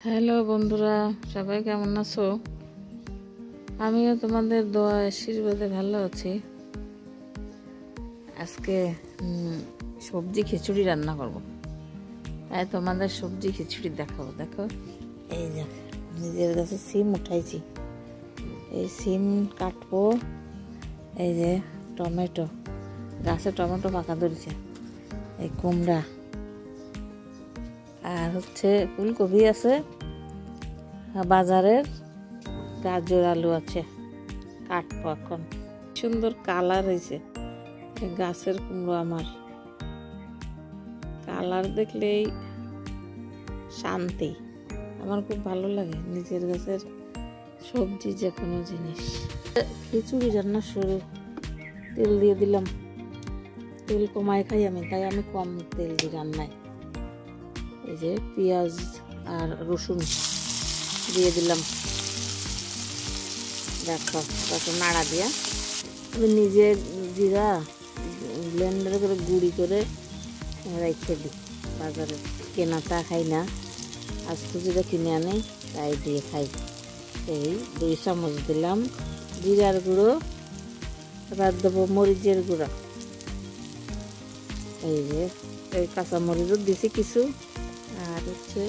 Hello বন্ধুরা, সবাই কেমন আছো? আমিও তোমাদের দোয়া আশীর্বাদে ভালো আছি। আজকে সবজি খিচুড়ি রান্না করব। তাই তোমাদের সবজি খিচুড়ি দেখাবো। দেখো, এই যে নিজের কাছে সিম উঠাইছি, এই সিম কাটবো। এই যে টমেটো, গাছে টমেটো পাকা ধরেছে, এই কুমড়া, আর হচ্ছে ফুলকপি আছে, বাজারের গাজর আলু আছে, কাটবো এখন। সুন্দর কালার হয়েছে গাছের কুমড়ো, আমার কালার দেখলেই শান্তি, আমার খুব ভালো লাগে নিজের গাছের সবজি যে কোনো জিনিস। খিচুড়ি রান্না শুরু, তেল দিয়ে দিলাম। তেল কমায় খাই আমি, তাই আমি কম তেল দিই রান্নায়। এই যে পেঁয়াজ আর রসুন দিয়ে দিলাম। দেখো তাকে নাড়া দিয়া আমি নিজে জিরা ব্লেন্ডারে করে গুঁড়ি করে রেখে দিই। বাজারে কেনাটা খাই না, আজকে যেটা কিনে আনি তাই দিয়ে খাই। এই 2 চামচ দিলাম জিরার গুঁড়ো, এবার দেবো মরিচের গুঁড়ো। এই যে এই কাঁচা মরিচও দিছি কিছু, আর হচ্ছে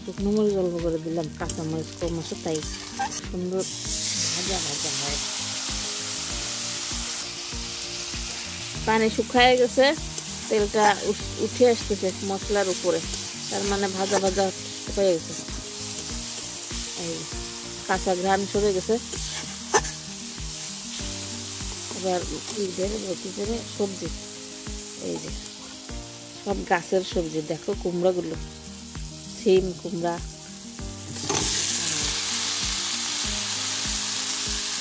শুকনো মরিচ অল্প করে দিলাম। কাঁচা মরিচ কম আছে তাই সুন্দর ভাজা ভাজা হয়। পানি শুকায় গেছে, তেলটা উঠে আসতেছে মশলার উপরে, তার মানে ভাজা ভাজা হয়ে গেছে। এই কাঁচা ঘ্রাণ সরে গেছে। এবার সবজি, এই যে সব গাছের সবজি। দেখো কুমড়াগুলো, সিম কুমড়া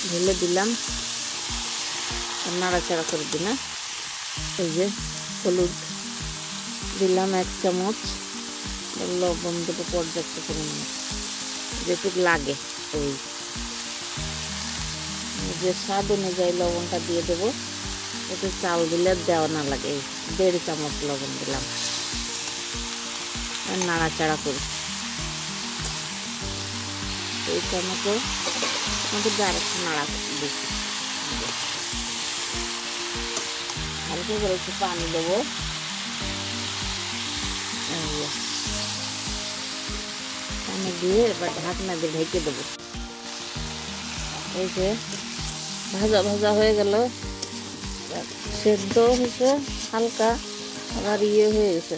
ঢেলে দিলাম, নাড়াচাড়া করে দিলাম। এই যে হলুদ দিলাম 1 চামচ, লবণ দেবো পর্যাপ্ত পরিমাণে যেটুকু লাগে। এই যে স্বাদ অনুযায়ী লবণটা দিয়ে দেবো, একটু চাল দিলে দেওয়া না লাগে। এই 1.5 চামচ লবণ দিলাম, নাড়াচাড়া করি। এই টমেটো আর একটু নাড়া দিচ্ছি, হালকা করে একটু পানি দেবো। পানি দিয়ে এবার ঢাকনা দিয়ে ঢেকে দেবো। এই যে ভাজা ভাজা হয়ে গেল, সেদ্ধ হয়েছে হালকা, আবার হয়ে গেছে,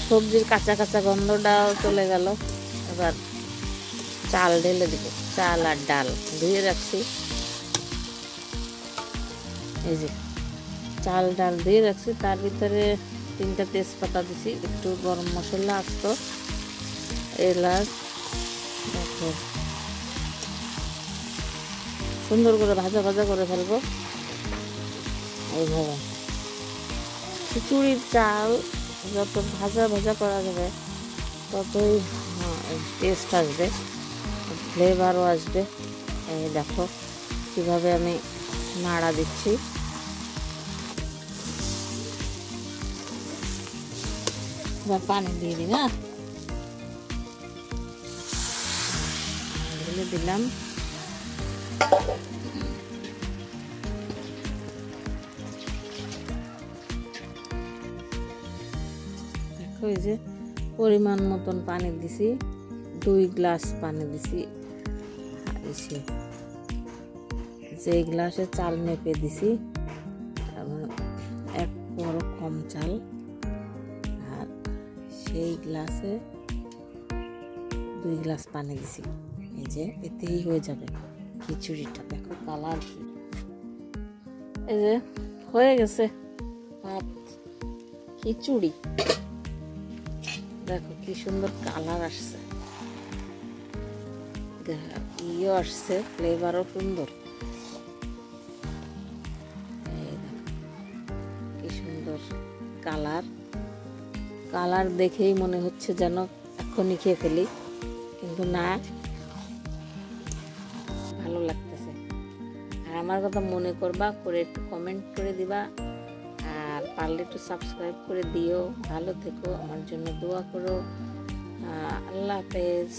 সবজির কাঁচা কাঁচা গন্ধটাও চলে গেল। এবার চাল ঢেলে দিব, চাল আর ডাল ধুয়ে রাখছি। এই যে চাল ডাল দিয়ে রাখছি, তার ভিতরে 3টা তেজপাতা দিছি, একটু গরম মশলা আস্ত, এলাচ। দেখো সুন্দর করে ভাজা ভাজা করে ফেলবো। এইভাবে খিচুড়ির চাল যত ভাজা ভাজা করা যাবে ততই টেস্ট আসবে, ফ্লেভারও আসবে। এই দেখো কিভাবে আমি নাড়া দিচ্ছি। এবার পানি দিয়ে দিই, না ঢেলে দিলাম। দেখো এই যে পরিমাণ মতন পানি দিছি, 2 গ্লাস পানি দিছি। যে গ্লাসে চাল মেপে দিছি, 1 বড় কম চাল, আর সেই গ্লাসে 2 গ্লাস পানি দিছি। এই যে এতেই হয়ে যাবে খিচুড়িটা। দেখো কালার কি, এই যে হয়ে গেছে ভাত খিচুড়ি। দেখো কি সুন্দর কালার আসছে, আসছে, ফ্লেভারও সুন্দর। কি সুন্দর কালার দেখেই মনে হচ্ছে যেন এখনই খেয়ে ফেলি, কিন্তু না, ভালো লাগতেছে। আর আমার কথা মনে করবা, করে একটু কমেন্ট করে দিবা, আর পারলে একটু সাবস্ক্রাইব করে দিও। ভালো থেকো, আমার জন্য দোয়া করো। আল্লাহ হাফেজ।